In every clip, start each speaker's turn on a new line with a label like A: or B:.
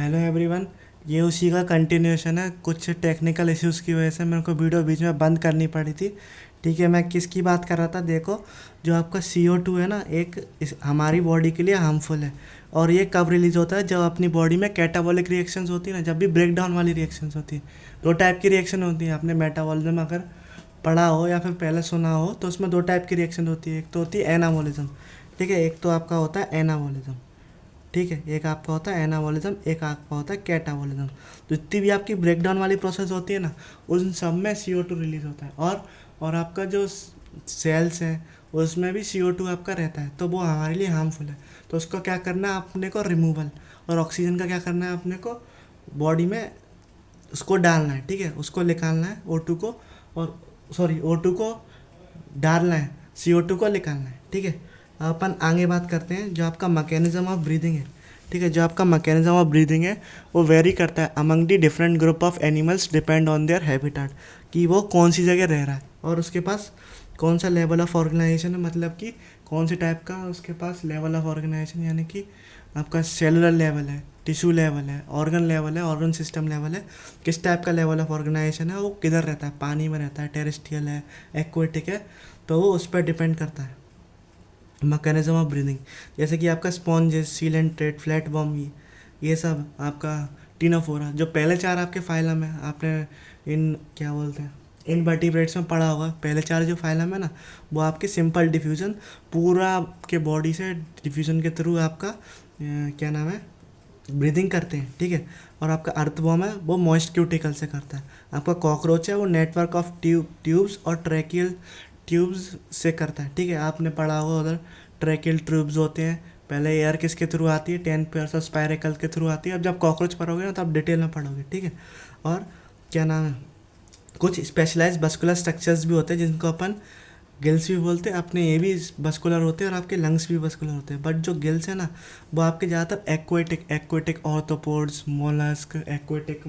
A: Hello everyone. ये उसी का कंटिन्यूएशन है। कुछ टेक्निकल इश्यूज़ की वजह से मेरे को वीडियो बीच में बंद करनी पड़ी थी। ठीक है, मैं किसकी बात कर रहा था। देखो, जो आपका CO2 है ना, हमारी बॉडी के लिए हार्मफुल है। और ये कब रिलीज़ होता है? जब अपनी बॉडी में कैटाबॉलिक रिएक्शंस होती है ना, जब भी ब्रेक डाउन वाली रिएक्शंस होती है। दो टाइप की रिएक्शन होती है। आपने मेटाबॉलिज्म अगर पढ़ा हो या फिर पहले सुना हो तो उसमें दो टाइप की रिएक्शन होती है। एक तो होती है एनाबॉलिज्म, ठीक है, एक तो आपका होता है एनाबॉलिज्म। ठीक है, एक आपका होता है एनाबॉलिज्म, एक आपका होता है कैटाबॉलिज्म। तो जितनी भी आपकी ब्रेकडाउन वाली प्रोसेस होती है ना, उन सब में CO2 रिलीज होता है। और आपका जो सेल्स हैं उसमें भी CO2 आपका रहता है, तो वो हमारे लिए हार्मफुल है। तो उसको क्या करना है अपने को? रिमूवल। और ऑक्सीजन का क्या करना है अपने को? बॉडी में उसको डालना है। ठीक है, उसको निकालना है O2 को। और सॉरी, O2 को डालना है, CO2 को निकालना है। ठीक है, अब अपन आगे बात करते हैं जो आपका मैकेनिज्म ऑफ ब्रीदिंग है। ठीक है, जो आपका मैकेनिज्म ऑफ ब्रीदिंग है वो वेरी करता है among the different group of animals depend on their habitat, कि वो कौन सी जगह रह रहा है और उसके पास कौन सा लेवल ऑफ ऑर्गेनाइजेशन है, मतलब कि कौन से टाइप का उसके पास लेवल ऑफ ऑर्गेनाइजेशन, यानी कि आपका सेलुलर लेवल है, टिश्यू लेवल है, ऑर्गन लेवल है, ऑर्गन सिस्टम लेवल है, किस टाइप का लेवल ऑफ ऑर्गेनाइजेशन है, वो किधर रहता है, पानी में रहता है, टेरेस्ट्रियल है, एक्वेटिक है। तो वो उस पर डिपेंड करता है मैकेनिज्म ऑफ ब्रीदिंग। जैसे कि आपका स्पॉन्जेस, सीलेंट्रेट, फ्लैट बॉम, ये सब आपका टीनोफोरा। जो पहले चार आपके फाइलम है, आपने इन क्या बोलते हैं इन वर्टिब्रेट्स में पढ़ा होगा। पहले चार जो फाइलम है ना, वो आपके सिंपल डिफ्यूजन पूरा आपके बॉडी से डिफ्यूजन के थ्रू आपका क्या नाम है, ब्रीदिंग करते हैं। ठीक है, और आपका अर्थवॉर्म है वो मॉइस्ट क्यूटिकल से करता है। आपका कॉकरोच है वो नेटवर्क ऑफ ट्यूब्स और ट्रैकियल ट्यूब्स से करता है। ठीक है, आपने पढ़ा होगा उधर ट्रैकियल ट्यूब्स होते हैं। पहले एयर किसके थ्रू आती है? 10 पेयर्स ऑफ स्पायरेकल के थ्रू आती है। अब जब कॉकरोच पढ़ोगे ना तो आप डिटेल में पढ़ोगे। ठीक है, और क्या नाम है, कुछ स्पेशलाइज बस्कुलर स्ट्रक्चर्स भी होते हैं जिनको अपन गिल्स भी बोलते हैं। अपने ये भी बस्कुलर होते हैं और आपके लंग्स भी बस्कुलर होते हैं। बट जो गिल्स है ना, वो आपके ज़्यादातर एक्वेटिक ऑर्थोपोड्स, मोलस्क, एक्वेटिक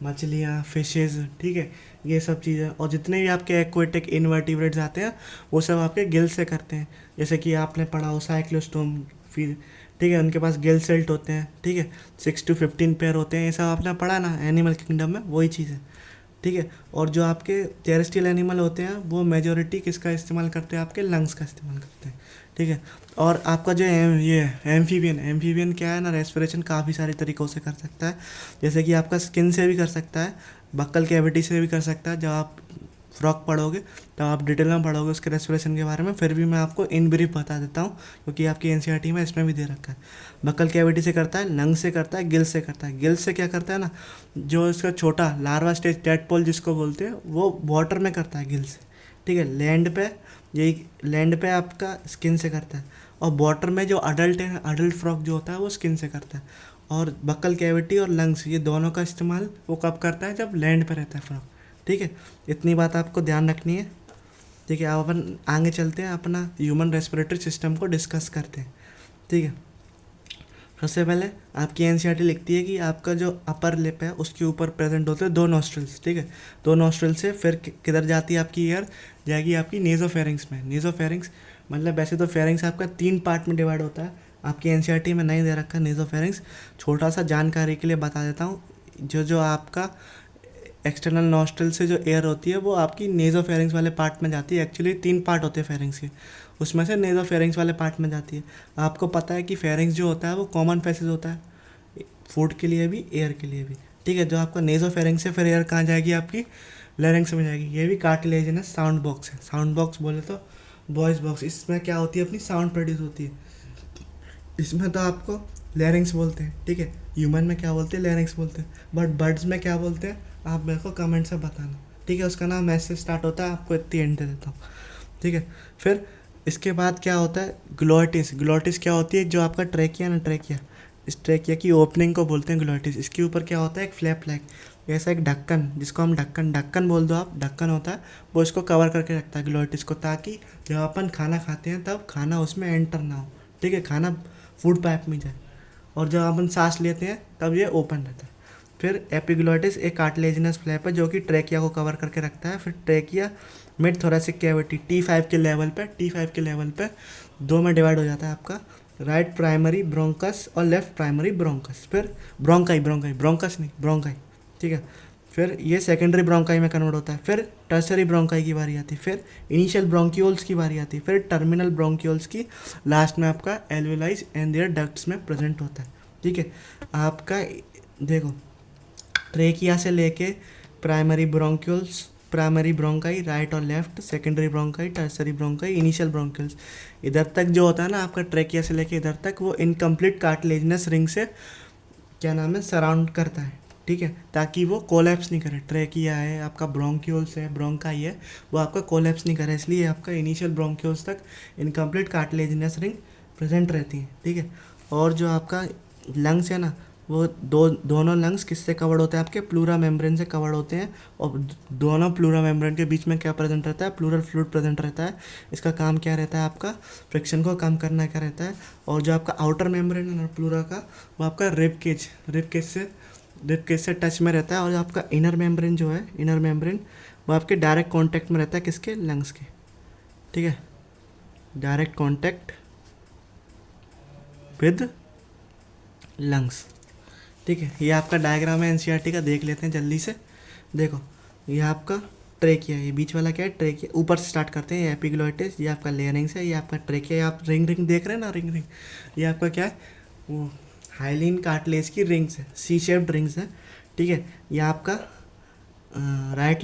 A: मछलियाँ, फिशेज, ठीक है, ये सब चीज़ें। और जितने भी आपके एक्वेटिक इनवर्टिब्रेट्स आते हैं वो सब आपके गिल से करते हैं। जैसे कि आपने पढ़ा हो साइक्लोस्टोम, फिर ठीक है, उनके पास गिल सेल्ट होते हैं। ठीक है, 6 to 15 पेयर होते हैं। ये सब आपने पढ़ा ना एनिमल किंगडम में, वही चीज़ है। ठीक है, और जो आपके टेरेस्ट्रियल एनिमल होते हैं वो मेजोरिटी किसका इस्तेमाल करते हैं? आपके लंग्स का इस्तेमाल करते हैं। ठीक है, और आपका जो ये एम्फीबियन क्या है ना, रेस्पिरेशन काफ़ी सारे तरीक़ों से कर सकता है। जैसे कि आपका स्किन से भी कर सकता है, बक्कल कैविटी से भी कर सकता है। जब आप फ्रॉक पढ़ोगे तब आप डिटेल में पढ़ोगे उसके रेस्पिरेशन के बारे में। फिर भी मैं आपको इन ब्रीफ बता देता हूँ क्योंकि आपकी NCERT में इसमें भी दे रखा है। बक्कल कैविटी से करता है, लंग से करता है, गिल से करता है। गिल से क्या करता है ना, जो इसका छोटा लार्वा स्टेज टेडपोल जिसको बोलते हैं, वो वाटर में करता है गिल से। ठीक है, लैंड पे यही लैंड पे आपका स्किन से करता है। और वाटर में जो अडल्ट है, अडल्ट फ्रॉक जो होता है वो स्किन से करता है। और बक्कल कैविटी और लंग्स, ये दोनों का इस्तेमाल वो कब करता है? जब लैंड पे रहता है फ्रॉक। ठीक है, इतनी बात आपको ध्यान रखनी है। ठीक है, अब अपन आगे चलते हैं, अपना ह्यूमन रेस्पिरेटरी सिस्टम को डिस्कस करते हैं। ठीक है, सबसे पहले आपकी NCERT लिखती है कि आपका जो अपर लिप है उसके ऊपर प्रेजेंट होते हैं दो नॉस्ट्रल्स। ठीक है, दो नॉस्ट्रल से फिर किधर जाती है आपकी एयर? जाएगी आपकी नेजोफेरिंग्स में। नेजोफेरिंग्स मतलब वैसे तो फेरिंग्स आपका 3 पार्ट में डिवाइड होता है, आपकी NCERT में नहीं दे रखा नेजोफेरिंग्स। छोटा सा जानकारी के लिए बता देता हूँ, जो आपका एक्सटर्नल नॉस्ट्रल से जो एयर होती है वो आपकी नेजोफेरिंग्स वाले पार्ट में जाती है। एक्चुअली 3 पार्ट होते हैं फेरिंग्स के, उसमें से नेजोफेरिंग्स वाले पार्ट में जाती है। आपको पता है कि फेरिंग्स जो होता है वो कॉमन पैसेज होता है, फूड के लिए भी, एयर के लिए भी। ठीक है, जो आपका नेजोफेरिंग्स से फिर एयर कहाँ जाएगी? आपकी लैरिंग्स में जाएगी। ये भी कार्टिलेजिनस साउंड बॉक्स है। साउंड बॉक्स बोले तो वॉइस बॉक्स, इसमें क्या होती है? अपनी साउंड प्रोड्यूस होती है। इसमें तो आपको लैरिंग्स बोलते हैं। ठीक है, ह्यूमन में क्या बोलते हैं? लैरिंग्स बोलते हैं। बट बर्ड्स में क्या बोलते हैं? आप मेरे को कमेंट से बताना। ठीक है, उसका नाम ऐसे स्टार्ट होता है, आपको इतनी एंड दे देता हूँ। ठीक है, फिर इसके बाद क्या होता है? ग्लोटिस। ग्लोटिस क्या होती है? जो आपका ट्रैकिया ना, ट्रैकिया, इस ट्रैकिया की ओपनिंग को बोलते हैं ग्लोटिस। इसके ऊपर क्या होता है? एक फ्लैप लाइक ऐसा एक ढक्कन, जिसको हम ढक्कन ढक्कन बोल दो आप, ढक्कन होता है, वो इसको कवर करके रखता है ग्लोटिस को, ताकि जब अपन खाना खाते हैं तब खाना उसमें एंटर ना हो। ठीक है, खाना फूड पाइप में जाए। और जब अपन सांस लेते हैं तब ये ओपन रहता है। फिर एपिग्लोटिस एक कार्टिलेजिनस फ्लैप है जो कि ट्रैकिया को कवर करके रखता है। फिर trachea mid thoracic cavity T5 के लेवल पे दो में डिवाइड हो जाता है आपका। राइट प्राइमरी ब्रोंकस और लेफ्ट प्राइमरी ब्रोंकस, फिर ब्रोंकाई ब्रोंकाई ब्रोंकस नहीं ब्रोंकाई, ठीक है। फिर ये सेकेंडरी ब्रोंकाई में कन्वर्ट होता है, फिर टर्सरी ब्रोंकाई की बारी आती है, फिर इनिशियल ब्रोंक्यूल्स की बारी आती है, फिर टर्मिनल ब्रोंक्यूल्स की, लास्ट में आपका एल्वेलाइज एंड देयर डक्ट्स में प्रेजेंट होता है, ठीक है। आपका देखो ट्रेकिया से लेके primary bronchioles, primary bronchi right और left, secondary bronchi, tertiary bronchi, initial bronchioles, इधर तक जो होता है ना आपका ट्रेकिया से लेके इधर तक, वो इनकम्प्लीट कार्टिलेजिनस रिंग से क्या नाम है सराउंड करता है, ठीक है, ताकि वो कोलैप्स नहीं करे। ट्रेकिया है आपका, ब्रोंक्यूल्स है, ब्रोंकाई है, वो आपका कोलैप्स नहीं करे, इसलिए आपका इनिशियल ब्रोंक्यूल्स तक इनकम्प्लीट कार्टिलेजिनस रिंग प्रेजेंट रहती है, ठीक है। और जो आपका लंग्स है ना, वो दोनों लंग्स किससे कवर्ड होते हैं, आपके प्लूरा मेम्ब्रेन से कवर्ड होते हैं, और दोनों प्लूरा मेम्ब्रेन के बीच में क्या प्रेजेंट रहता है, प्लूरल फ्लूइड प्रेजेंट रहता है। इसका काम क्या रहता है, आपका फ्रिक्शन को कम करना क्या रहता है। और जो आपका आउटर मेम्ब्रेन है ना प्लूरा का, वो आपका रिब केज से टच में रहता है, और आपका इनर मेम्ब्रेन जो है, इनर मेम्ब्रेन, वो आपके डायरेक्ट कॉन्टैक्ट में रहता है, किसके, लंग्स के, ठीक है, डायरेक्ट कॉन्टैक्ट विद लंग्स, ठीक है। ये आपका डायग्राम है एनसीईआरटी का, देख लेते हैं जल्दी से। देखो ये आपका ट्रेकिया, ये बीच वाला क्या है, ट्रेकिया, ऊपर से स्टार्ट करते हैं, ये एपिग्लोटिस, ये आपका लेयरिंग्स है, ये आपका ट्रेकिया, आप रिंग रिंग देख रहे हैं ना, रिंग रिंग, ये आपका क्या है, वो हाइलिन कार्टिलेज की रिंग्स है, सी शेप्ड रिंग्स है, ठीक है। ये आपका राइट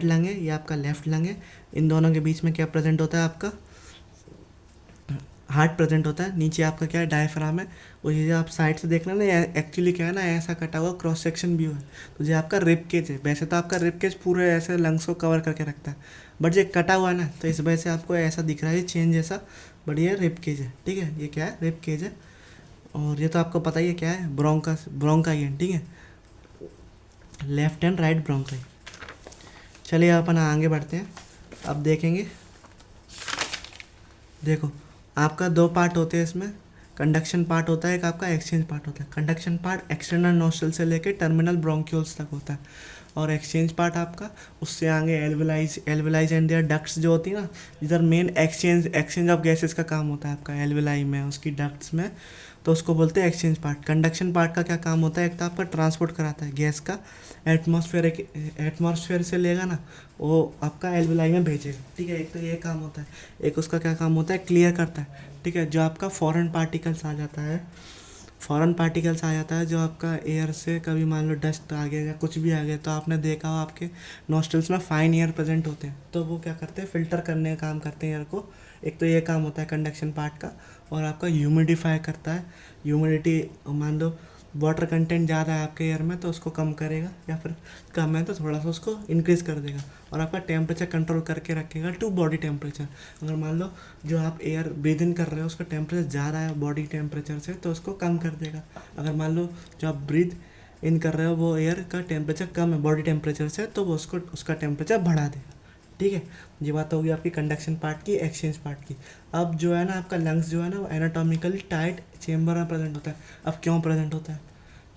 A: लंग है, ये आपका लेफ्ट लंग है, इन दोनों के बीच में क्या प्रेजेंट होता है, आपका हार्ट प्रेजेंट होता है, नीचे आपका क्या है, डायफ्राम है। और ये जो आप साइड से देख रहे हैं ना, एक्चुअली क्या है ना, ऐसा कटा हुआ क्रॉस सेक्शन व्यू है, तो ये आपका रिब केज है। वैसे तो आपका रिब केज पूरे ऐसे लंग्स को कवर करके रखता है, बट ये कटा हुआ है ना, तो इस वजह से आपको ऐसा दिख रहा है चेंज जैसा, बट ये रिब केज है, ठीक है। ये क्या है, रिब केज है। और ये तो आपको पता ही है क्या है, ब्रोंकाई है, ठीक है, लेफ्ट एंड राइट ब्रोंकाई। चलिए अपन आगे बढ़ते हैं, अब देखेंगे। देखो आपका दो पार्ट होते हैं इसमें, कंडक्शन पार्ट होता है, एक आपका एक्सचेंज पार्ट होता है। कंडक्शन पार्ट एक्सटर्नल नोस्ट्रल से लेके टर्मिनल ब्रोंक्यूल्स तक होता है, और एक्सचेंज पार्ट आपका उससे आगे एल्वेलाइज एंड देयर डक्ट्स जो होती है ना, इधर मेन एक्सचेंज ऑफ गैसेस का काम होता है आपका एल्वेलाई में, उसकी डक्ट्स में, तो उसको बोलते हैं एक्सचेंज पार्ट। कंडक्शन पार्ट का क्या काम होता है, एक तो आपका ट्रांसपोर्ट कराता है गैस का, एटमॉस्फेयर से लेगा ना, वो आपका एल्वेलाई में भेजेगा, ठीक है, एक तो ये काम होता है। एक उसका क्या काम होता है, क्लियर करता है, ठीक है, जो आपका फॉरेन पार्टिकल्स आ जाता है, जो आपका एयर से कभी मान लो डस्ट आ गया या कुछ भी आ गया, तो आपने देखा हो आपके नॉस्ट्रल्स में फाइन एयर प्रेजेंट होते हैं, तो वो क्या करते हैं, फिल्टर करने का काम करते हैं एयर को। एक तो ये काम होता है कंडक्शन पार्ट का। और आपका ह्यूमिडिफाई करता है, ह्यूमिडिटी मान लो वाटर कंटेंट ज़्यादा है आपके एयर में तो उसको कम करेगा, या फिर कम है तो थोड़ा सा उसको इंक्रीज़ कर देगा। और आपका टेम्परेचर कंट्रोल करके रखेगा टू बॉडी टेम्परेचर। अगर मान लो जो आप एयर ब्रीद इन कर रहे हो उसका टेम्परेचर ज़्यादा है बॉडी टेम्परेचर से, तो उसको कम कर देगा। अगर मान लो जो आप ब्रीद इन कर रहे हो वो एयर का टेम्परेचर कम है बॉडी टेम्परेचर से, तो वो उसका टेम्परेचर बढ़ा देगा, ठीक है। ये बात होगी आपकी कंडक्शन पार्ट की, एक्सचेंज पार्ट की। अब जो है ना आपका लंग्स जो है ना, वो एनाटॉमिकली टाइट चेम्बर में प्रेजेंट होता है। अब क्यों प्रेजेंट होता है,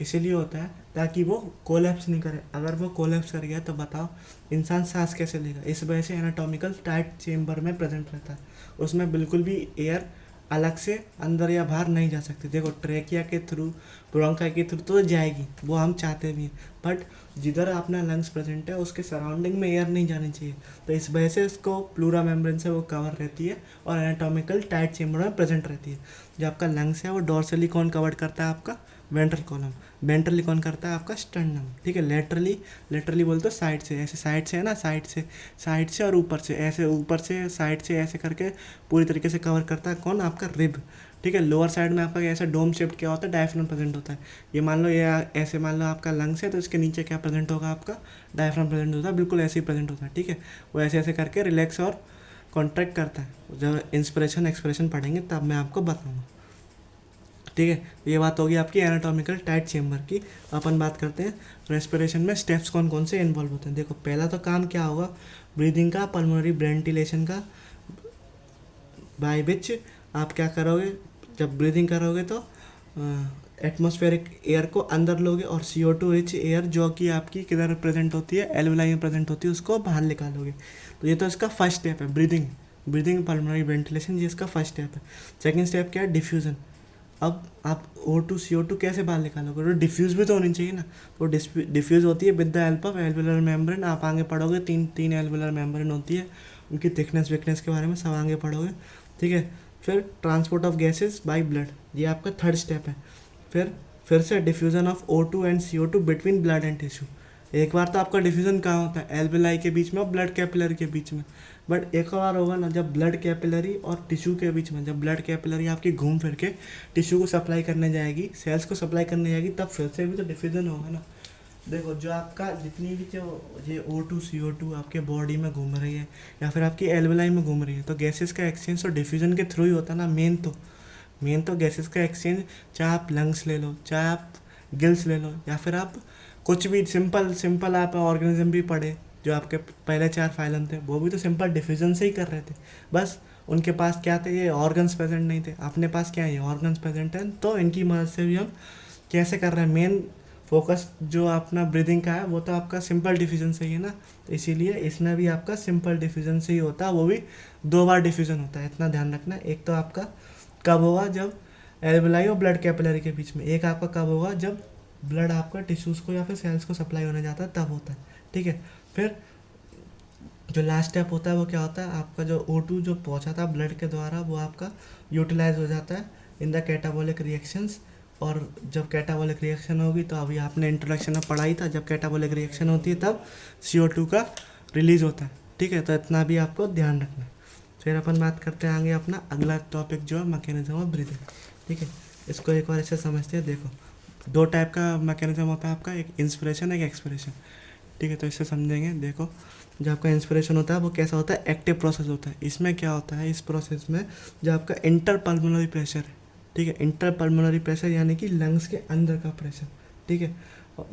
A: इसीलिए होता है ताकि वो कोलैप्स नहीं करे। अगर वो कोलैप्स कर गया तो बताओ इंसान सांस कैसे लेगा। इस वजह से एनाटॉमिकल टाइट चेम्बर में प्रेजेंट रहता है, उसमें बिल्कुल भी एयर अलग से अंदर या बाहर नहीं जा सकती। देखो ट्रेकिया के थ्रू, ब्रोंकाई के थ्रू तो जाएगी, वो हम चाहते भी हैं, बट जिधर अपना लंग्स प्रेजेंट है उसके सराउंडिंग में एयर नहीं जानी चाहिए, तो इस वजह से उसको प्लूरा मेम्ब्रेन से वो कवर रहती है और एनाटॉमिकल टाइट चेम्बर में प्रेजेंट रहती है। जो आपका लंग्स है वो डोर्सली कौन कवर करता है, आपका वेंट्रल कॉलम। वेंट्रली कौन करता है, आपका स्टर्नम, ठीक है। लेटरली बोलते हो साइड से, ऐसे साइड से है ना, साइड से और ऊपर से, ऐसे ऊपर से साइड से ऐसे करके पूरी तरीके से कवर करता है कौन, आपका रिब, ठीक है। लोअर साइड में आपका ऐसा डोम शेप्ड क्या होता है, डायफ्राम प्रेजेंट होता है। ये मान लो ये ऐसे मान लो आपका लंग्स है तो इसके नीचे क्या प्रेजेंट होगा, आपका डायफ्राम प्रेजेंट होता है, बिल्कुल ऐसे ही प्रेजेंट होता है, ठीक है। वो ऐसे ऐसे करके रिलैक्स और कॉन्ट्रैक्ट करता है। जब इंस्पिरेशन एक्सप्रेशन पढ़ेंगे तब मैं आपको बताऊँगा, ठीक है। ये बात होगी आपकी एनाटॉमिकल टाइट चेम्बर की। अपन बात करते हैं रेस्पिरेशन में स्टेप्स कौन कौन से इन्वॉल्व होते हैं। देखो पहला तो काम क्या होगा, ब्रीदिंग का, पल्मोनरी वेंटिलेशन का, बाय विच आप क्या करोगे, जब ब्रीदिंग करोगे तो एटमॉस्फेरिक एयर को अंदर लोगे और CO2 रिच एयर जो कि आपकी किधर प्रेजेंट होती है, एल्वेलाई में प्रेजेंट होती है, उसको बाहर निकालोगे। तो ये तो इसका फर्स्ट स्टेप है ब्रीदिंग, ब्रीदिंग पल्मोनरी वेंटिलेशन, ये इसका फर्स्ट स्टेप है। सेकंड स्टेप क्या है, डिफ्यूज़न। अब आप O2 CO2 कैसे बाहर निकालोगे, तो डिफ्यूज़ भी तो होनी चाहिए ना। तो डिफ्यूज़ होती है with the help of alveolar membrane. आप आगे पढ़ोगे, तीन एल्वेलर मेम्ब्रेन होती है, उनकी थिकनेस विकनेस के बारे में सब आगे पढ़ोगे, ठीक है। फिर transport of gases by blood, ये आपका थर्ड स्टेप है। फिर से diffusion of O2 and CO2 between blood and tissue. एक बार तो आपका डिफ्यूज़न कहाँ होता है, एल्वेलाई के बीच में और ब्लड कैपिलरी के बीच में। बट एक बार होगा ना जब ब्लड कैपिलरी और टिश्यू के बीच में, जब ब्लड कैपिलरी आपकी घूम फिर के टिश्यू को सप्लाई करने जाएगी, सेल्स को सप्लाई करने जाएगी, तब फिर से भी तो डिफ्यूज़न होगा ना। देखो जो आपका जितनी भी जो ये O2 CO2 आपके बॉडी में घूम रही है या फिर आपकी एल्वेलाई में घूम रही है, तो गैसेस का एक्सचेंज तो डिफ्यूज़न के थ्रू ही होता है ना। मेन तो गैसेस का एक्सचेंज, चाहे आप लंग्स ले लो, चाहे आप गिल्स ले लो, या फिर आप कुछ भी सिंपल आप ऑर्गेनिज्म भी पढ़े, जो आपके पहले 4 फाइलम थे, वो भी तो सिंपल डिफ्यूजन से ही कर रहे थे। बस उनके पास क्या थे, ये ऑर्गन्स प्रेजेंट नहीं थे। अपने पास क्या है, ये ऑर्गन्स प्रेजेंट हैं, तो इनकी मदद से भी हम कैसे कर रहे हैं। मेन फोकस जो अपना ब्रीदिंग का है वो तो आपका सिंपल डिफ्यूजन से ही है ना, तो इसीलिए इसमें भी आपका सिंपल डिफ्यूजन से ही होता है, वो भी 2 बार डिफ्यूजन होता है, इतना ध्यान रखना। एक तो आपका कब होगा, जब एल्वेलाई और ब्लड कैपिलरी के बीच में। एक आपका कब होगा, जब ब्लड आपका टिश्यूज़ को या फिर सेल्स को सप्लाई होने जाता है, तब होता है, ठीक है। फिर जो लास्ट स्टेप होता है वो क्या होता है, आपका जो O2 जो पहुंचा था ब्लड के द्वारा, वो आपका यूटिलाइज हो जाता है इन द कैटाबॉलिक रिएक्शंस। और जब कैटाबॉलिक रिएक्शन होगी, तो अभी आपने इंट्रोडक्शन में पढ़ा ही था, जब कैटाबॉलिक रिएक्शन होती है तब CO2 का रिलीज होता है, ठीक है। तो इतना भी आपको ध्यान रखना है। फिर अपन बात करते हैं आगे अपना अगला टॉपिक जो है मैकेनिज्म ऑफ ब्रीदिंग, ठीक है। इसको एक बार ऐसे समझते हैं। देखो 2 टाइप का मैकेनिज्म होता है आपका, एक इंस्पिरेशन, एक एक्सपिरेशन, ठीक है। तो इससे समझेंगे। देखो जो आपका इंस्पिरेशन होता है वो कैसा होता है, एक्टिव प्रोसेस होता है। इसमें क्या होता है, इस प्रोसेस में जो आपका इंटर पल्मोनरी प्रेशर है, ठीक है, इंटर पल्मोनरी प्रेशर यानी कि लंग्स के अंदर का प्रेशर, ठीक है।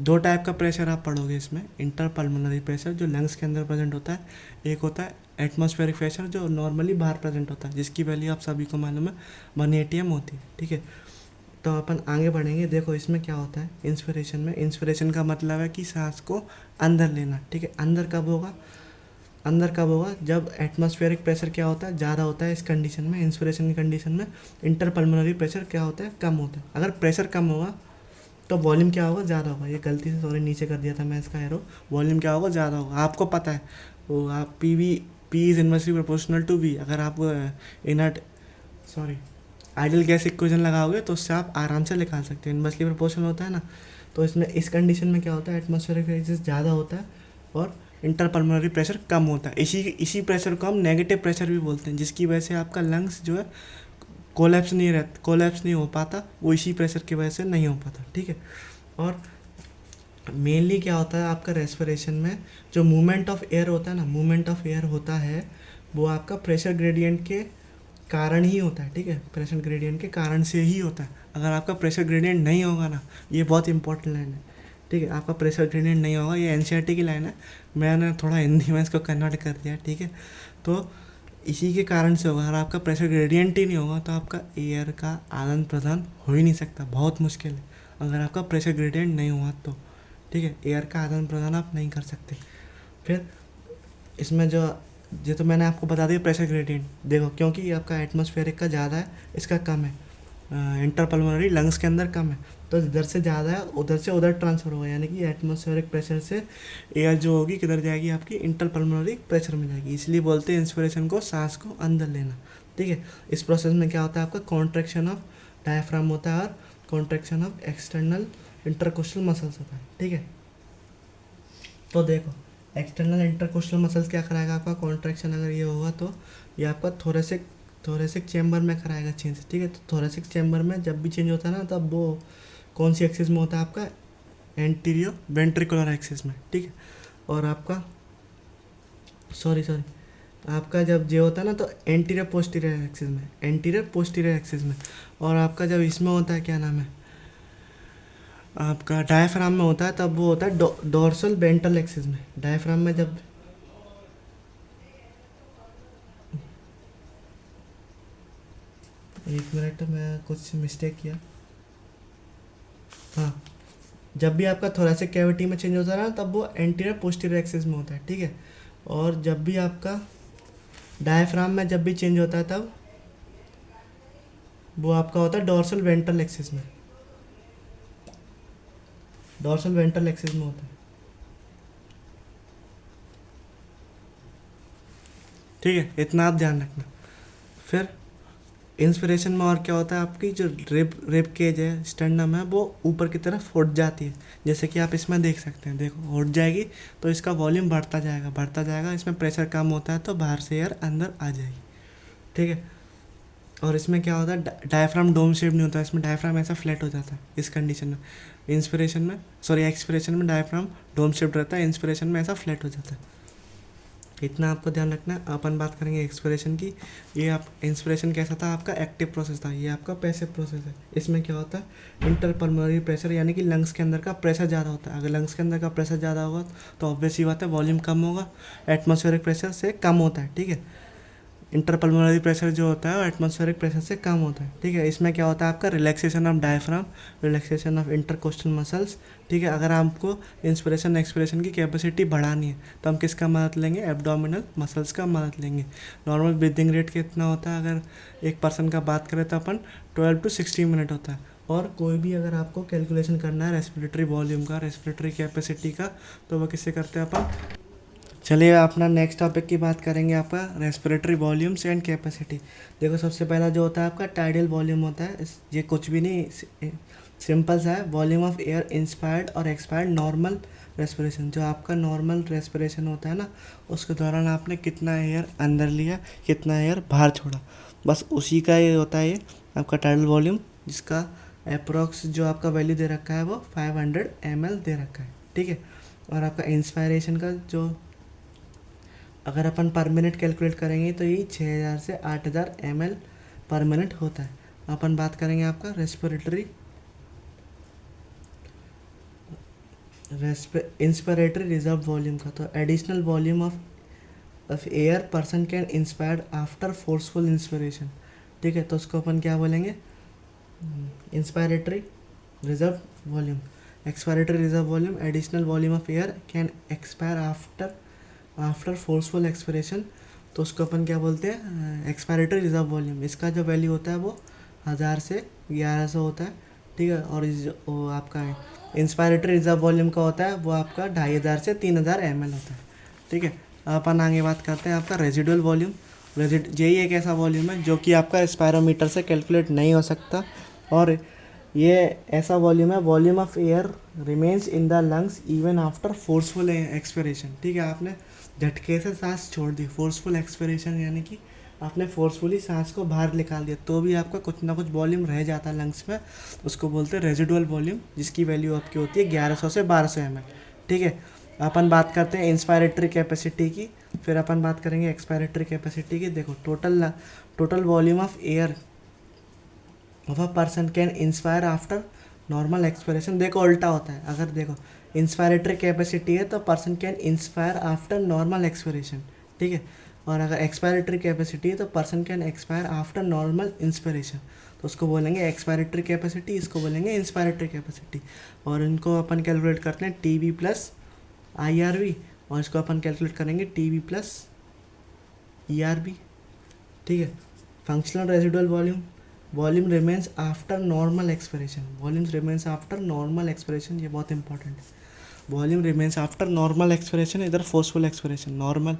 A: 2 टाइप का प्रेशर आप पढ़ोगे इसमें, इंटर पल्मोनरी प्रेशर जो लंग्स के अंदर प्रेजेंट होता है, एक होता है एटमॉस्फेरिक प्रेशर जो नॉर्मली बाहर प्रेजेंट होता है, जिसकी वैल्यू आप सभी को मालूम है 1 ATM होती है, ठीक है। तो अपन आगे बढ़ेंगे। देखो इसमें क्या होता है, इंस्पिरेशन में, इंस्पिरेशन का मतलब है कि सांस को अंदर लेना, ठीक है। अंदर कब होगा, जब एटमॉस्फेरिक प्रेशर क्या होता है, ज़्यादा होता है। इस कंडीशन में, इंस्पिरेशन की कंडीशन में, इंटर पल्मोनरी प्रेशर क्या होता है, कम होता है। अगर प्रेशर कम होगा तो वॉल्यूम क्या होगा, ज़्यादा होगा। ये गलती से सॉरी नीचे कर दिया था मैं इसका एरो। वॉल्यूम क्या होगा, ज़्यादा होगा, आपको पता है वो। आप P is inversely proportional to V. अगर आप inert sorry ideal gas equation लगाओगे तो उससे आप आराम से निकाल सकते हैं, इनवर्सली प्रोपोर्शनल होता है ना। तो इसमें इस कंडीशन में क्या होता है, एटमॉस्फेरिक प्रेशर ज़्यादा होता है और इंटर पल्मोनरी प्रेशर कम होता है। इसी प्रेशर को हम नेगेटिव प्रेशर भी बोलते हैं, जिसकी वजह से आपका लंग्स जो है कोलैप्स नहीं हो पाता, वो इसी प्रेशर की वजह से नहीं हो पाता, ठीक है। और मेनली क्या होता है आपका रेस्पिरेशन में, जो मूवमेंट ऑफ एयर होता है ना, मूवमेंट ऑफ एयर होता है वो आपका प्रेशर ग्रेडियंट के कारण ही होता है, ठीक है। प्रेशर ग्रेडियंट के कारण से ही होता है। अगर आपका प्रेशर ग्रेडियंट नहीं होगा ना, ये बहुत इंपॉर्टेंट लाइन है, ठीक है। आपका प्रेशर ग्रेडियंट नहीं होगा, ये NCERT की लाइन है, मैंने थोड़ा हिंदी में इसको कन्वर्ट कर दिया, ठीक है। तो इसी के कारण से होगा। अगर आपका प्रेशर ग्रेडियंट ही नहीं होगा तो आपका एयर का आदान प्रदान हो ही नहीं सकता, बहुत मुश्किल है। अगर आपका प्रेशर ग्रेडियंट नहीं हुआ तो, ठीक है, एयर का आदान प्रदान आप नहीं कर सकते। फिर इसमें जो ये तो मैंने आपको बता दिया प्रेशर ग्रेडियंट। देखो क्योंकि ये आपका एटमॉस्फेरिक का ज़्यादा है, इसका कम है, इंटरपल्मोनरी लंग्स के अंदर कम है, तो इधर से ज़्यादा है, उधर से उधर ट्रांसफ़र होगा, यानी कि एटमॉस्फेरिक प्रेशर से एयर जो होगी किधर जाएगी, आपकी इंटरपल्मोनरी प्रेशर में जाएगी। इसलिए बोलते हैं इंस्पिरेशन को सांस को अंदर लेना, ठीक है। इस प्रोसेस में क्या होता है, आपका कॉन्ट्रैक्शन ऑफ डायफ्राम होता है और contraction of external intercostal muscles होता है, ठीक है। तो देखो एक्सटर्नल इंटरकोस्टल मसल्स क्या कराएगा, आपका कॉन्ट्रैक्शन अगर ये होगा तो ये आपका थोरेसिक चैम्बर में कराएगा चेंज, ठीक है। तो थोरेसिक चैम्बर में जब भी चेंज होता है ना, तब वो कौन सी एक्सिस में होता है, आपका एंटीरियर वेंट्रिकुलर एक्सिस में, ठीक है। और आपका आपका जब ये होता है ना तो एंटीरियर पोस्टीरियर एक्सिस में। और आपका जब इसमें होता है, क्या नाम है, आपका डायफ्राम में होता है, तब वो होता है डोर्सल वेंट्रल एक्सिस में। डायफ्राम में जब एक मिनट मैं कुछ मिस्टेक किया, हाँ, जब भी आपका थोरेसिक कैविटी में चेंज होता है ना, तब वो एंटीरियर पोस्टीरियर एक्सिस में होता है, ठीक है। और जब भी आपका डायफ्राम में जब भी चेंज होता है तब वो आपका होता है डोर्सल वेंट्रल एक्सिस में, डोर्सल वेंट्रल एक्सिस में होता है। ठीक है, इतना आप ध्यान रखना। फिर इंस्पिरेशन में और क्या होता है, आपकी जो रिब केज है, स्टर्नम है, वो ऊपर की तरफ उठ जाती है, जैसे कि आप इसमें देख सकते हैं। देखो उठ जाएगी तो इसका वॉल्यूम बढ़ता जाएगा बढ़ता जाएगा, इसमें प्रेशर कम होता है तो बाहर से एयर अंदर आ जाएगी। ठीक है, और इसमें क्या होता है, डायफ्राम डोम शेप नहीं होता है, इसमें डायफ्राम ऐसा फ्लैट हो जाता है इस कंडीशन में। इंस्पिरेशन में, सॉरी एक्सपिरेशन में डायफ्राम डोम शेप रहता है, इंस्पिरेशन में ऐसा फ्लैट हो जाता है। इतना आपको ध्यान रखना है। अपन बात करेंगे एक्सपिरेशन की। ये आप इंस्पिरेशन कैसा था, आपका एक्टिव प्रोसेस था, ये आपका पैसिव प्रोसेस है। इसमें क्या होता है, इंटरपल्मोनरी प्रेशर, यानी कि लंग्स के अंदर का प्रेशर ज़्यादा होता है। अगर लंग्स के अंदर का प्रेशर ज़्यादा होगा तो ऑब्वियस ही बात है वॉल्यूम कम होगा, एटमॉस्फेरिक प्रेशर से कम होता है। ठीक है, इंटरपल्मोनरी प्रेशर जो होता है वो एटमॉस्फेरिक प्रेशर से कम होता है। ठीक है, इसमें क्या होता है आपका relaxation of diaphragm, relaxation of intercostal muscles. ठीक है, अगर आपको इंस्पिरेशन एक्सपिरेशन की कैपेसिटी बढ़ानी है तो हम किसका मदद लेंगे, एब्डोमिनल मसल्स का मदद लेंगे। नॉर्मल ब्रीदिंग रेट कितना होता है, अगर एक पर्सन का बात करें तो अपन 12 to 16 मिनट होता है। और कोई भी अगर आपको कैलकुलेशन करना है रेस्पिरेटरी वॉल्यूम का, रेस्पिरेटरी कैपेसिटी का, तो वो किससे करते हैं अपन। चलिए अपना नेक्स्ट टॉपिक की बात करेंगे, आपका रेस्पिरेटरी वॉल्यूम्स एंड कैपेसिटी। देखो सबसे पहला जो होता है आपका टाइडल वॉल्यूम होता है, ये कुछ भी नहीं, सिंपल सा है, वॉल्यूम ऑफ एयर इंस्पायर्ड और एक्सपायर्ड नॉर्मल रेस्पिरेशन। जो आपका नॉर्मल रेस्पिरेशन होता है ना, उसके दौरान आपने कितना एयर अंदर लिया, कितना एयर बाहर छोड़ा, बस उसी का ये होता है, ये आपका टाइडल वॉल्यूम, जिसका अप्रोक्स जो आपका वैल्यू दे रखा है वो 500 ml दे रखा है। ठीक है, और आपका इंस्पायरेशन का जो अगर अपन पर मिनट कैलकुलेट करेंगे तो ये 6000 से 8000 ml पर मिनट होता है। अपन बात करेंगे आपका रेस्पिरेटरी इंस्पिरेटरी रिजर्व वॉल्यूम का, तो additional volume of air person can inspired after forceful inspiration. ठीक है, तो उसको अपन क्या बोलेंगे, inspiratory reserve volume, expiratory reserve volume, additional volume of air can expire after forceful expiration, तो उसको अपन क्या बोलते हैं, एक्सपायरेटरी रिजर्व वॉल्यूम। इसका जो वैल्यू होता है वो 1000 से 1100 होता है। ठीक है, और वो आपका इंस्पायरेटरी रिजर्व वॉल्यूम का होता है वो आपका 2500 से 3000 ml होता है। ठीक है, अब अपन आगे बात करते हैं आपका रेजिडुअल वॉल्यूम। यही एक ऐसा वॉल्यूम है जो कि आपका स्पायरोमीटर से कैलकुलेट नहीं हो सकता, और ये ऐसा वॉल्यूम है, volume of air remains in the lungs even after forceful expiration. ठीक है, आपने झटके से सांस छोड़ दी, फोर्सफुल एक्सपिरेशन यानी कि आपने फोर्सफुली सांस को बाहर निकाल दिया, तो भी आपका कुछ ना कुछ वॉल्यूम रह जाता है लंग्स में, उसको बोलते हैं रेजिडुअल वॉल्यूम, जिसकी वैल्यू आपकी होती है 1100 से 1200 ml। ठीक है, अपन बात करते हैं इंस्पायरेटरी कैपेसिटी की, फिर अपन बात करेंगे एक्सपायरेटरी कैपेसिटी की। देखो total volume of air of a person can inspire after normal expiration. देखो उल्टा होता है, अगर देखो इंस्पायरेटरी कैपेसिटी है तो person can inspire after normal expiration. ठीक है, और अगर एक्सपायरेटरी कैपेसिटी है तो person can expire after normal inspiration, तो उसको बोलेंगे एक्सपायरेटरी कैपेसिटी, इसको बोलेंगे इंस्पायरेटरी कैपेसिटी। और इनको अपन कैलकुलेट करते हैं T V plus I R V, और इसको अपन कैलकुलेट करेंगे T V plus E R B. ठीक है, functional residual volume, volume remains after normal expiration, volume remains after normal expiration, ये बहुत इंपॉर्टेंट है। Volume remains after normal expiration, इधर फोर्सफुल एक्सपिरेशन नॉर्मल,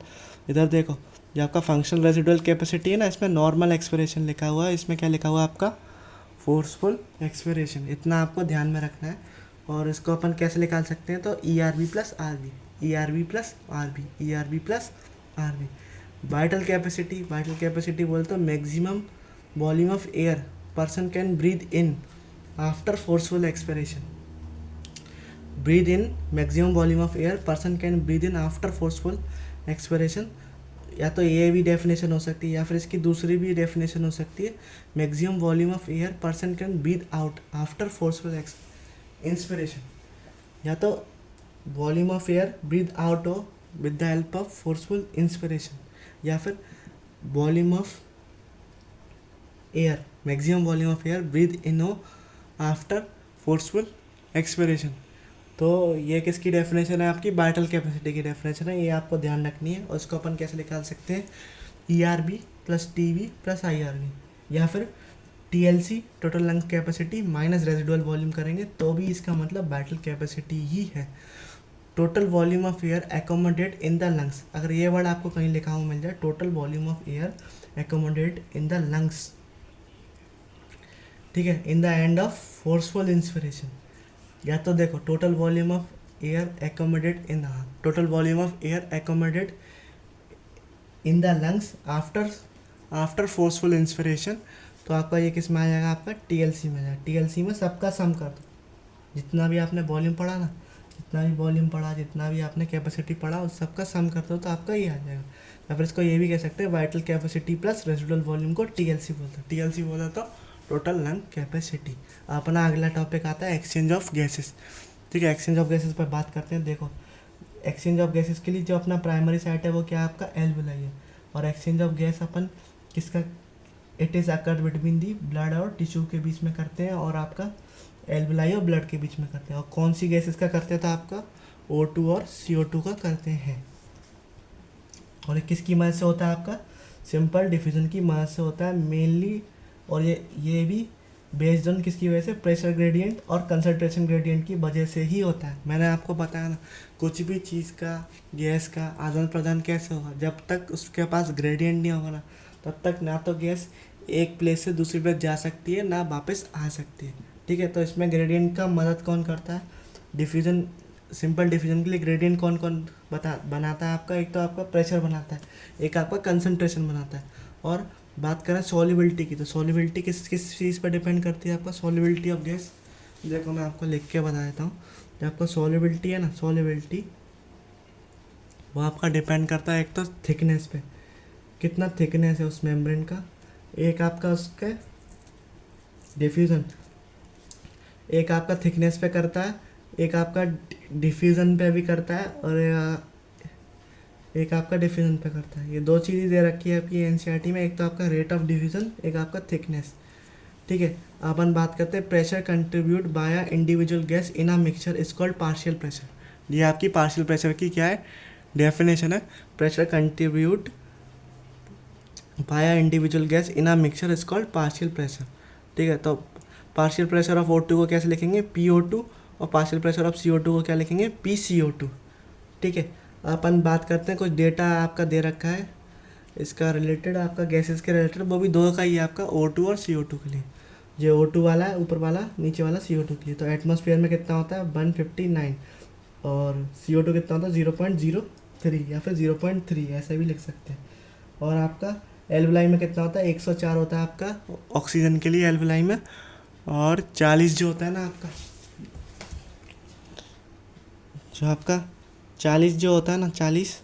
A: इधर देखो ये आपका फंक्शनल रेजिडुअल कैपेसिटी है ना, इसमें नॉर्मल एक्सपिरेशन लिखा हुआ है, इसमें क्या लिखा हुआ है आपका फोर्सफुल एक्सपिरेशन। इतना आपको ध्यान में रखना है। और इसको अपन कैसे निकाल सकते हैं, तो E R B plus R B, E R B plus R B, E R B plus R B. Vital capacity बोलते हैं maximum volume of air person can breathe in after forceful expiration. Breathe in maximum volume of air person can breathe in after forceful expiration, या तो ये भी definition हो सकती है या फिर इसकी दूसरी भी डेफिनेशन हो सकती है, maximum volume of air person can breathe out after forceful inspiration. या तो volume of air breathe out हो with the help of forceful inspiration, या फिर volume of air, maximum volume of air breathe in हो after forceful expiration. तो ये किसकी definition है, आपकी वाइटल कैपेसिटी की डेफिनेशन है, ये आपको ध्यान रखनी है। और इसको अपन कैसे निकाल सकते हैं, ERB plus TB plus IRB, या फिर TLC total lungs capacity minus residual volume करेंगे तो भी इसका मतलब वाइटल कैपेसिटी ही है। Total volume of air accommodate in the lungs, अगर ये वर्ड आपको कहीं लिखा हुआ मिल जाए, total volume of air accommodate in the lungs, ठीक है, in the end of forceful inspiration, या तो देखो total volume of air accommodate in the, total volume of air accommodate in the lungs after forceful inspiration, तो आपका ये किस में आ जाएगा, आपका TLC में आ जाएगा। TLC में सबका सम कर दो, जितना भी आपने वॉल्यूम पढ़ा ना, जितना भी वॉल्यूम पढ़ा, जितना भी आपने कैपेसिटी पढ़ा, उस सबका सम कर दो तो आपका ये आ जाएगा। या फिर इसको ये भी कह सकते हैं vital capacity plus residual volume को TLC बोलते हैं। TLC बोला तो टोटल लंग कैपेसिटी। अपना अगला टॉपिक आता है एक्सचेंज ऑफ गैसेस, ठीक है। एक्सचेंज ऑफ गैसेस पर बात करते हैं। देखो एक्सचेंज ऑफ गैसेस के लिए जो अपना प्राइमरी साइट है वो क्या है, आपका एल्विलाई है। और एक्सचेंज ऑफ गैस अपन किसका, it is occurred between the blood और टिश्यू के बीच में करते हैं, और आपका एल्विलाई और ब्लड के बीच में करते हैं। और कौन सी गैसेस का करते हैं, तो आपका O2 और CO2 का करते हैं। और ये किसकी मदद से होता है, आपका सिंपल डिफ्यूजन की मदद से होता है मेनली। और ये भी बेस्ड ऑन किसकी वजह से, प्रेशर ग्रेडियंट और कंसंट्रेशन ग्रेडियंट की वजह से ही होता है। मैंने आपको बताया ना, कुछ भी चीज़ का, गैस का आदान प्रदान कैसे होगा, जब तक उसके पास ग्रेडियंट नहीं होगा ना, तब तक ना तो गैस एक प्लेस से दूसरी प्लेस जा सकती है, ना वापस आ सकती है, ठीक है। तो इसमें ग्रेडियंट का मदद कौन करता है, डिफ्यूजन, सिंपल डिफ्यूजन के लिए ग्रेडियंट कौन कौन बनाता है आपका, एक तो आपका प्रेशर बनाता है, एक आपका कंसंट्रेशन बनाता है। और बात करें सॉल्युबिलिटी की, तो सॉल्युबिलिटी किस किस चीज़ पर डिपेंड करती है, आपका सॉल्युबिलिटी ऑफ गैस। देखो मैं आपको लिख के बता देता हूँ, जो आपका सॉल्युबिलिटी है ना, सॉल्युबिलिटी वो आपका डिपेंड करता है एक तो थिकनेस पे, कितना थिकनेस है उस मेम्ब्रेन का, एक आपका उसका डिफ्यूज़न, एक आपका थिकनेस पे करता है, एक आपका डिफ्यूज़न पे भी करता है, और एक आपका डिफ्यूज़न पे करता है। ये दो चीज़ें दे रखी है आपकी NCERT में, एक तो आपका रेट ऑफ डिफ्यूज़न, एक आपका थिकनेस, ठीक है। अपन बात करते हैं pressure contribute by individual gas in a mixture is called partial pressure. ये आपकी पार्शियल प्रेशर की क्या है, डेफिनेशन है, pressure contribute by individual gas in a mixture is called partial pressure, ठीक है। तो पार्शियल प्रेशर ऑफ O2 को कैसे लिखेंगे, PO2, और पार्शियल प्रेशर ऑफ CO2 को क्या लिखेंगे, PCO2, ठीक है। अपन बात करते हैं, कुछ डेटा आपका दे रखा है इसका रिलेटेड, आपका गैसेस के रिलेटेड, वो भी दो का ही है आपका, O2 और CO2 के लिए। जो O2 वाला है ऊपर वाला, नीचे वाला CO2 के लिए। तो एटमॉस्फेयर में कितना होता है, 159, और CO2 कितना होता है, 0.03 या फिर 0.3, ऐसा भी लिख सकते हैं। और आपका एल्विलाई में कितना होता है, 104 होता है आपका ऑक्सीजन के लिए एल्विलाई में, और 40 जो होता है ना आपका, जो आपका 40 जो होता है ना, 40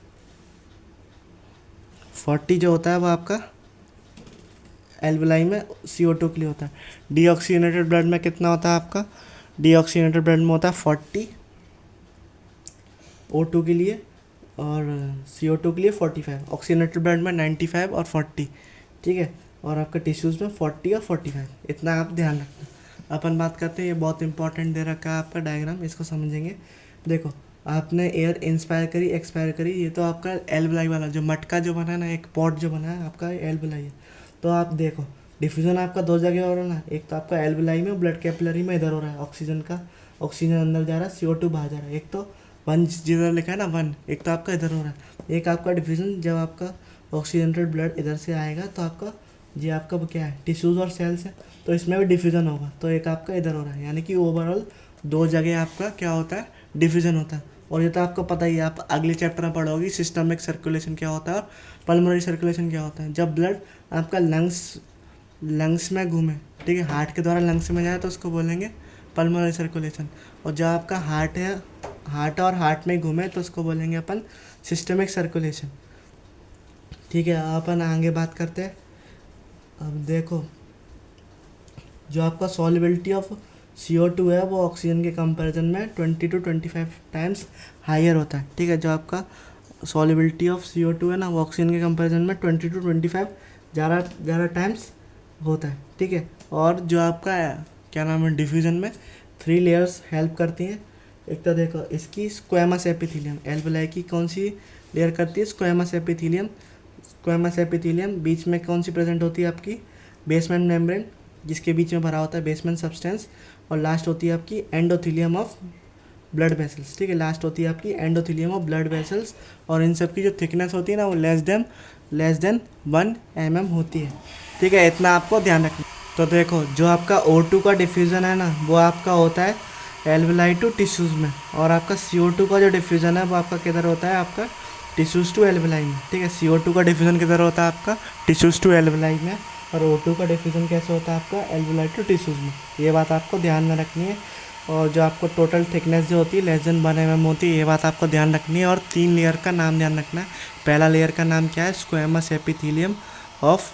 A: जो होता है वो आपका एल्विलाई में CO2 के लिए होता है। डीऑक्सीजनेटेड ब्लड में कितना होता है आपका, डीऑक्सीजनेटेड ब्लड में होता है 40 O2 के लिए, और CO2 के लिए 45, ऑक्सीजनेटेड ब्लड में 95 और 40, ठीक है। और आपका टिश्यूज़ में 40 और 45, इतना आप ध्यान रखना। अपन बात करते हैं, ये बहुत इंपॉर्टेंट दे रखा है आपका डायग्राम, इसको समझेंगे। देखो आपने एयर इंस्पायर करी, एक्सपायर करी, ये तो आपका एल्विलाई वाला जो मटका जो बना है ना, एक पॉट जो बना है आपका एल्विलाई है। तो आप देखो डिफ्यूज़न आपका दो जगह हो रहा है ना, एक तो आपका एल्विलाई में, ब्लड कैपिलरी में इधर हो रहा है, ऑक्सीजन का, ऑक्सीजन अंदर जा रहा है, CO2 बाहर जा रहा है। एक तो 1 जिधर लिखा है ना 1, एक तो आपका इधर हो रहा है। एक आपका डिफ्यूज़न, जब आपका ऑक्सीजनेटेड ब्लड इधर से आएगा तो आपका ये आपका क्या है, टिश्यूज़ और सेल्स है, तो इसमें भी डिफ्यूज़न होगा। तो एक आपका इधर हो रहा है, यानी कि ओवरऑल दो जगह आपका क्या होता है, डिफ्यूज़न होता है। और ये तो आपको पता ही है, आप अगले चैप्टर में पढ़ोगी सिस्टमिक सर्कुलेशन क्या होता है और पल्मोनरी सर्कुलेशन क्या होता है। जब ब्लड आपका लंग्स में घूमे, ठीक है, हार्ट के द्वारा लंग्स में जाए तो उसको बोलेंगे पल्मोनरी सर्कुलेशन। और जब आपका हार्ट है, हार्ट और हार्ट में घूमे तो उसको बोलेंगे अपन सिस्टमिक सर्कुलेशन, ठीक है। अपन आगे बात करते हैं। अब देखो जो आपका सॉल्युबिलिटी ऑफ CO2 है वो ऑक्सीजन के कंपैरिजन में 20 to 25 टाइम्स हायर होता है, ठीक है। जो आपका सॉल्युबिलिटी ऑफ CO2 है ना, वो ऑक्सीजन के कंपैरिजन में 20 to 25 ज़्यादा टाइम्स होता है, ठीक है। और जो आपका क्या नाम है, डिफ्यूज़न में 3 लेयर्स हेल्प करती हैं। एक तो देखो इसकी स्क्वेमस एपिथेलियम, एल्विलाई की कौन सी लेयर करती है, स्क्वेमस एपिथेलियम, स्क्वेमस एपिथेलियम, बीच में कौन सी प्रेजेंट होती है आपकी बेसमेंट मेम्ब्रेन, जिसके बीच में भरा होता है बेसमेंट सब्सटेंस, और लास्ट होती है आपकी एंडोथेलियम ऑफ ब्लड वेसल्स। ठीक है, लास्ट होती है आपकी एंडोथेलियम ऑफ ब्लड वेसल्स, और इन सब की जो थिकनेस होती है ना वो लेस देन 1 mm होती है। ठीक है, इतना आपको ध्यान रखना। तो देखो जो आपका O2 का डिफ्यूज़न है ना वो आपका होता है एल्वेलाई टू टिश्यूज़ में, और आपका CO2 का जो डिफ्यूज़न है वो आपका किधर होता है आपका टिश्यूज़ टू एल्वेलाई में। ठीक है, CO2 का डिफ्यूज़न किधर होता है आपका टिश्यूज़ टू एल्वेलाई में, और O2 का डिफ्यूज़न कैसे होता है आपका एल्वेलाई टू टिश्यूज़ में। ये बात आपको ध्यान में रखनी है। और जो आपको टोटल थिकनेस जो होती है लेस देन 1 mm होती है, ये बात आपको ध्यान रखनी है। और 3 लेयर का नाम ध्यान रखना है। पहला लेयर का नाम क्या है, squamous epithelium of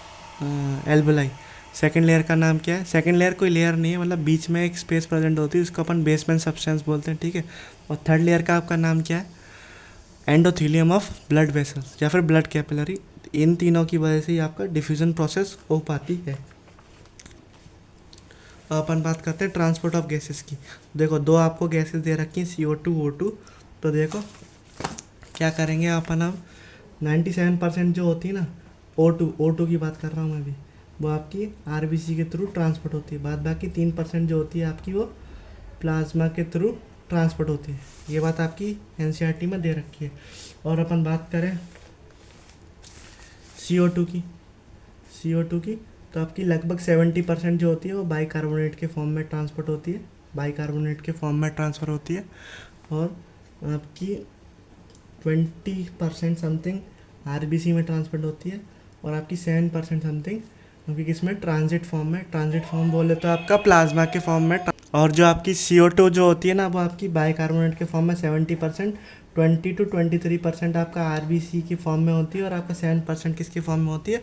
A: alveoli. Second layer का नाम क्या है, सेकंड लेयर कोई लेयर नहीं है, मतलब बीच में एक स्पेस प्रेजेंट होती है, उसको अपन बेसमेंट सब्सटेंस बोलते हैं। ठीक है, और थर्ड लेयर का आपका नाम क्या है, एंडोथेलियम ऑफ ब्लड वेसल्स या फिर ब्लड कैपिलरी। इन तीनों की वजह से ही आपका डिफ्यूजन प्रोसेस हो पाती है। अब अपन बात करते हैं ट्रांसपोर्ट ऑफ गैसेस की। देखो दो आपको गैसेस दे रखी हैं CO2 O2। तो देखो क्या करेंगे अपन, अब 97% जो होती है ना O2 की बात कर रहा हूँ मैं भी, वो आपकी RBC के थ्रू ट्रांसपोर्ट होती है। बाद बाकी 3% जो होती है आपकी वो प्लाज्मा के थ्रू ट्रांसपोर्ट होती है। ये बात आपकी NCERT में दे रखी है। और अपन बात करें CO2 की तो आपकी लगभग 70% जो होती है वो बाइकार्बोनेट के फॉर्म में ट्रांसपोर्ट होती है, बाइकार्बोनेट के फॉर्म में ट्रांसफ़र होती है। और आपकी 20% समथिंग RBC में ट्रांसपोर्ट होती है, और आपकी 7% समथिंग क्योंकि किसमें ट्रांजिट फॉर्म बोले तो आपका प्लाज्मा के फॉर्म में। और जो आपकी CO2 जो होती है ना वो आपकी बाइकार्बोनेट के फॉर्म में 70%, 20 to 23% आपका RBC की फॉर्म में होती है, और आपका 7% किसकी फॉर्म में होती है,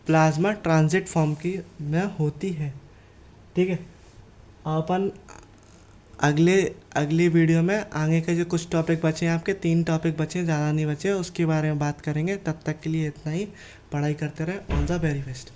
A: प्लाज्मा ट्रांजिट फॉर्म की में होती है। ठीक है, अपन अगली वीडियो में आगे के जो कुछ टॉपिक बचे हैं, आपके 3 टॉपिक बचे हैं, ज़्यादा नहीं बचे, उसके बारे में बात करेंगे। तब तक के लिए इतना ही। पढ़ाई करते रहे। All the very best.